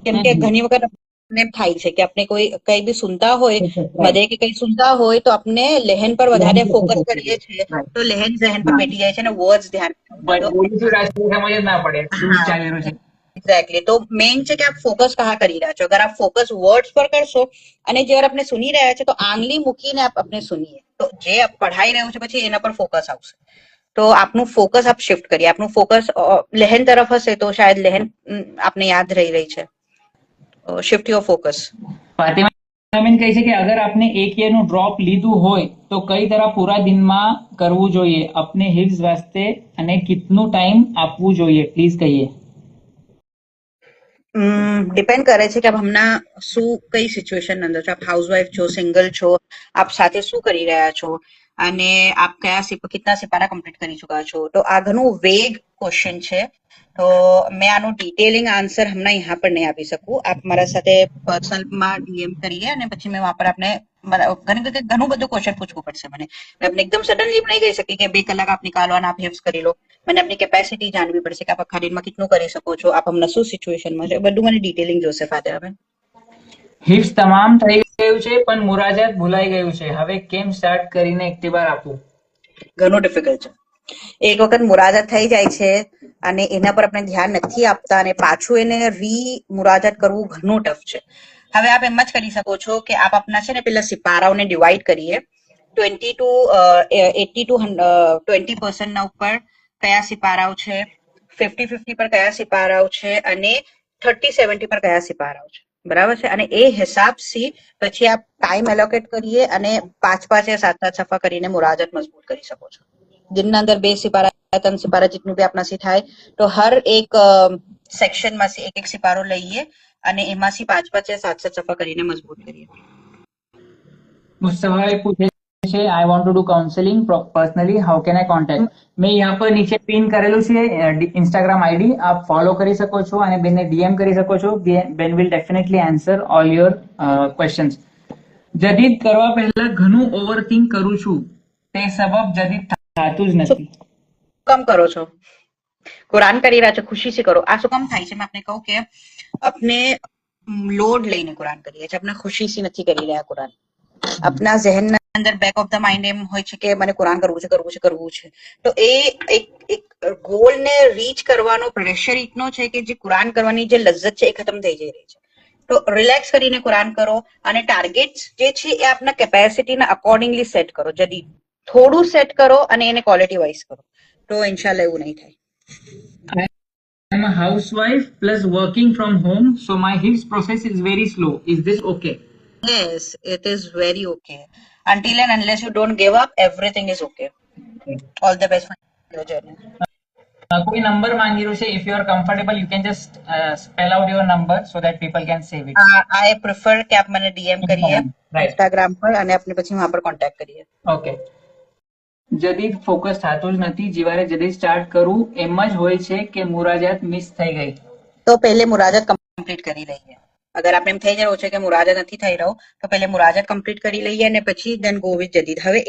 કેમ કે ઘણી વખત એમ થાય છે કે આપણે કોઈ કઈ બી સુનતા હોય મધે કે કઈ સુનતા હોય તો આપણે લહેન પર વધારે ફોકસ કરીએ છીએ તો લહેન ઝહેન પર બેઠી જાય છે અને વર્ડ્સ ધ્યાન
સમજ જ ના પડે શું ચાલી રહ્યું છે.
એક્ઝેક્ટલી. તો મેઇન છે કે આપ ફોકસ કહા કરી રહ્યા છો. અગર આપ ફોકસ વર્ડ્સ પર કરશો અને જ્યારે આપણે સુની રહ્યા છે તો આંગળી મૂકીને આપ આપણે સુનીએ તો જે આપ પઢાઈ રહ્યું છે પછી એના પર ફોકસ આવશે. તો આપનું ફોકસ આપ શિફ્ટ કરીએ. આપનું ફોકસ લહેન તરફ હશે તો શાયદ લહેન આપને યાદ રહી છે. Shift your focus.
ફાતિમાબેન કહે છે કે અગર આપને એક યર નું ડ્રોપ લીધું હોય તો કઈ તરહ પૂરા દિનમાં કરવું જોઈએ अपने हिप्स वास्ते અને કેટલું ટાઈમ આપવું જોઈએ, પ્લીઝ કહીએ.
ડિપેન્ડ કરે છે કે આપ હમણાં શું કઈ સિચ્યુએશન અંદર છો. આપ હાઉસવાઇફ છો, સિંગલ છો, આપ સાથે શું કરી રહ્યા છો અને આપ કેટલા સિપારા કમ્પ્લીટ કરી ચુકા છો. તો આ ઘણું વેગ ક્વેશ્ચન છે. તો મેં આનું ડિટેલિંગ આન્સર હમણાં यहाँ પર નહીં આપી શકું. આપ મારા સાથે પર્સનલમાં ડીએમ કરીએ અને પછી મેં વહાં પર આપને ઘણું બધું ક્વેશ્ચન પૂછવું પડશે મને. મેં આપને એકદમ સડનલી નહીં કહી શકી કે 2 કલાક આપ નિકાલવાના, આપ હિપ્સ કરી લો. મને આપની કેપેસિટી જાણવી પડશે કે આપ આખા દિનમાં કેટલું કરી શકો છો, આપ હમણાં શું સિચ્યુએશનમાં છો, બધું મને ડિટેલિંગ જોશે ફાતિમાબેન.
હિપ્સ તમામ થઈ ગયું છે પણ મુરાજાત ભૂલાઈ ગયું છે, હવે કેમ સ્ટાર્ટ કરીને એક્ટિવાર આપવું?
ઘણું ડિફિકલ્ટ છે. એક વખત મુરાજાત થઈ જાય છે અને એના પર આપણે ધ્યાન નથી આપતા અને પાછું એને મુરાજાત કરવું ઘણું ટફ છે. હવે આપ એમ જ કરી શકો છો કે આપ આપના છે ને પેલા સિપારાઓને ડિવાઈડ કરીએ. 20 to 80 to 20% ના ઉપર કયા સિપારાઓ છે, 50-50 પર કયા સિપારાઓ છે અને 30-70 પર કયા સિપારાઓ છે. બરાબર છે. અને એ હિસાબથી પછી આપ ટાઈમ એલોકેટ કરીએ અને 5 या 7 સફા કરીને મુરાજાત મજબૂત કરી શકો છો. દિનના અંદર 2 સિપારા 3 સિપારા જેટલું બી આપનાથી થાય તો હર એક સેક્શનમાંથી એક સિપારો લઈએ અને એમાંથી 5 या 7 સફા કરીને મજબૂત કરીએ.
મુસ્તફાભાઈ પૂછે છે I want to do counselling personally, how can eye contact? મેં यहाँ પર નીચે પિન કરેલું છે ઇન્સ્ટાગ્રામ આઈડી, આપ ફોલો કરી શકો છો અને બેનને ડીએમ કરી શકો છો. બેન will definitely answer all your questions. જદીદ કરવા પહેલા ઘણું ઓવરથિંક કરું છું, તે સબબ જદીદ થતું જ નથી.
કામ કરો છો, કુરાન કરી રહ્યા છો, ખુશીથી કરો. આ શું કામ થાય છે? મેં આપને કહું કે अपने લોડ લઈને કુરાન કરીએ છીએ, આપણે ખુશીથી નથી કરી રહ્યા કુરાન. આપના ઝહેનના અંદર બેક ઓફ ધ માઇન્ડ એમ હોય છે કે મને કુરાન કરવું છે. તો એ એક ગોલને રીચ કરવાનો પ્રેશર ઇતનો છે કે જે કુરાન કરવાની જે લજ્જત છે એ ખતમ થઈ જઈ રહી છે. તો રિલેક્સ કરીને કુરાન કરો અને ટાર્ગેટ્સ જે છે એ આપના કેપેસિટીના અકોર્ડિંગલી સેટ કરો. જદી થોડું સેટ કરો અને એને ક્વોલિટી વાઇઝ કરો તો ઇન્શાલ્લાહ એવું નહીં થાય.
I'm a housewife plus working from home, so my hips process is very slow. Is this okay?
Yes, it is very okay. Until and unless you don't give up, everything is okay. All the best for your journey.
કોઈ number માંગી રહ્યું છે. If you are comfortable, you can just spell out your number so that people can save it.
I prefer કે આપ મને DM કરીએ
Right.
Instagram પર અને આપણે પછી વહાં પર કોન્ટેક્ટ કરીએ.
Okay. જદીદ ફોકસ થતું જ નથી. જીવારે જદીદ સ્ટાર્ટ કરું એમ જ હોય છે કે મુરાજાત મિસ થઈ ગઈ.
તો પહેલે મુરાજાત કમ્પ્લીટ કરી લઈએ. અગર આપણે એમ થઈ રહ્યું છે કે મુરાજાત નથી થઈ રહ્યો તો પહેલે મુરાજાત કમ્પ્લીટ કરી લઈએ અને પછી દેન ગો વિથ જદીદ. હવે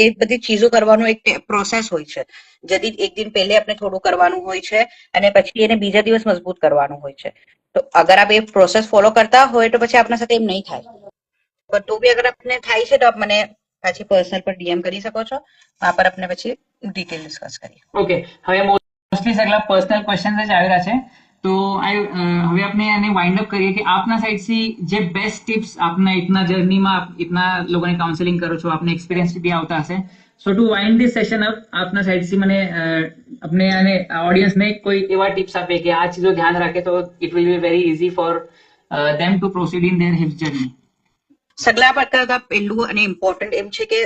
એ બધી ચીજો કરવાનો એક પ્રોસેસ હોય છે. જદીદ એક દિન પહેલે આપણે થોડું કરવાનું હોય છે અને પછી એને બીજા દિવસ મજબૂત કરવાનું હોય છે. તો અગર આપ એ પ્રોસેસ ફોલો કરતા હોય તો પછી આપણા સાથે એમ નહીં થાય. પણ તો બી અગર આપને થાય છે તો આપ મને પાછી પર્સનલ પર DM કરી શકો છો. વહાં પર આપણે પછી ડિટેલ ડિસ્કસ કરીએ.
ઓકે, હવે મોસ્ટલી સગલા પર્સનલ ક્વેશ્ચન્સ જ આવી રહ્યા છે. તો હવે આપણે એને વાઇન્ડ અપ કરીએ કે આપના સાઈડથી જે બેસ્ટ ટિપ્સ આપના ઇતના જર્નીમાં ઇતના લોકોને કાઉન્સેલિંગ કરો છો, આપને એક્સપિરિયન્સ બી આવતા હશે. So to wind this session up, આપના સાઈડથી મને अपने અને ઓડિયન્સને કોઈ એવા ટિપ્સ આપે કે આ ચીજો ધ્યાન રાખે તો it will be very easy four them to proceed in their hips journey.
સગલા કરતા પહેલું અને ઇમ્પોર્ટન્ટ એમ છે કે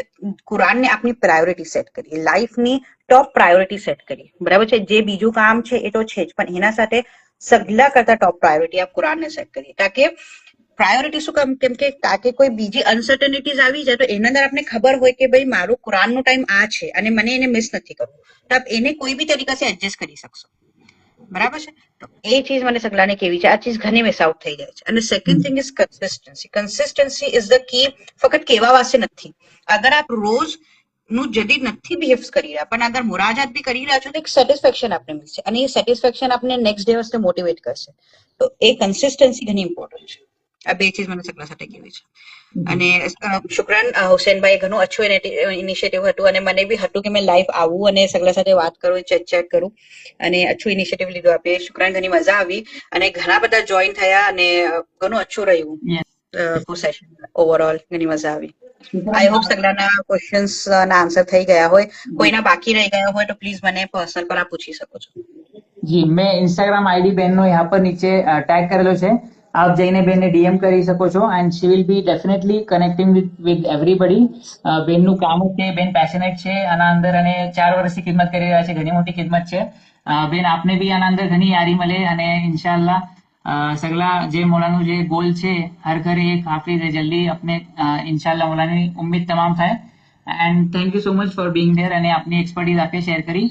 કુરાનને આપની પ્રાયોરિટી સેટ કરીએ. લાઈફની ટોપ પ્રાયોરિટી સેટ કરીએ. બરાબર છે. જે બીજું કામ છે એ તો છે જ પણ એના સાથે સગલા કરતા ટોપ પ્રાયોરિટી આપ કુરાનને સેટ કરીએ. તાકે પ્રાયોરિટી શું કેમ કે તાકે કોઈ બીજી અનસર્ટનિટીઝ આવી જાય તો એના અંદર આપને ખબર હોય કે ભાઈ મારો કુરાનનો ટાઈમ આ છે અને મને એને મિસ નથી કરવું તો આપ એને કોઈ બી તરીકાથી એડજસ્ટ કરી શકશો. બરાબર છે. તો એ ચીજ મને સગલાને કેવી છે. આ ચીજ ઘણી મિસ આઉટ થઈ જાય છે. અને second thing is consistency. Consistency is the key. ફક્ત કહેવા વાસ્તે નથી. અગર આપ રોજ નું જદી નથી બિહેવ કરી રહ્યા પણ અગર મુરાજાત બી કરી રહ્યા છો તો એક સેટિસ્ફેક્શન આપને મળશે અને એ સેટિસ્ફેક્શન આપને નેક્સ્ટ ડે વાસ્તે મોટિવેટ કરશે. તો એ કન્સિસ્ટન્સી ઘણી ઇમ્પોર્ટન્ટ છે. આ બે ચીજ મને સગલા સાથે કેવી છે. અને શુક્રાન હુસેનભાઈ ઘણું અચ્છું ઇનિશિયેટિવ હતું અને મને બી હતું કે મેં લાઈવ આવું અને સગલા સાથે વાત કરું, ચેટ કરું અને અચ્છું ઇનિશિયેટિવ લીધું આપે. શુક્રાન ઘણી મજા આવી અને ઘણા બધા જોઈન થયા અને ઘણું અચ્છું રહ્યું સેશન. ઓવરઓલ ઘણી મજા આવી. આઈ હોપ સગલાના ક્વેશ્ચન્સ ના આન્સર થઈ ગયા હોય. કોઈના બાકી રહી ગયા હોય તો પ્લીઝ મને પર્સનલ પર આપ પૂછી શકો છો.
જી, મેં ઇન્સ્ટાગ્રામ આઈડી બેનનો यहाँ पर नीचे टैग करेलो છે. આપ જઈને બેનને DM કરી શકો છો and she will be definitely connecting with everybody. બેનનું કામ જ છે, બેન પેશનેટ છે આના અંદર અને 4 વર્ષથી ખિદમત કરી રહ્યા છે. ઘણી મોટી ખિદમત છે. બેન આપને બી આના અંદર ઘણી યારી મળે અને ઇન્શાલ્લાહ સગલા જે મૌલાનું જે ગોલ છે હર ઘરે એક હાફિઝ એ જલ્દી अपने ઇન્શાલ્લાહ મૌલાની ઉમ્મીદ તમામ થાય. And thank you so much four being there અને આપની એક્સપર્ટીઝ આપે શેર કરી.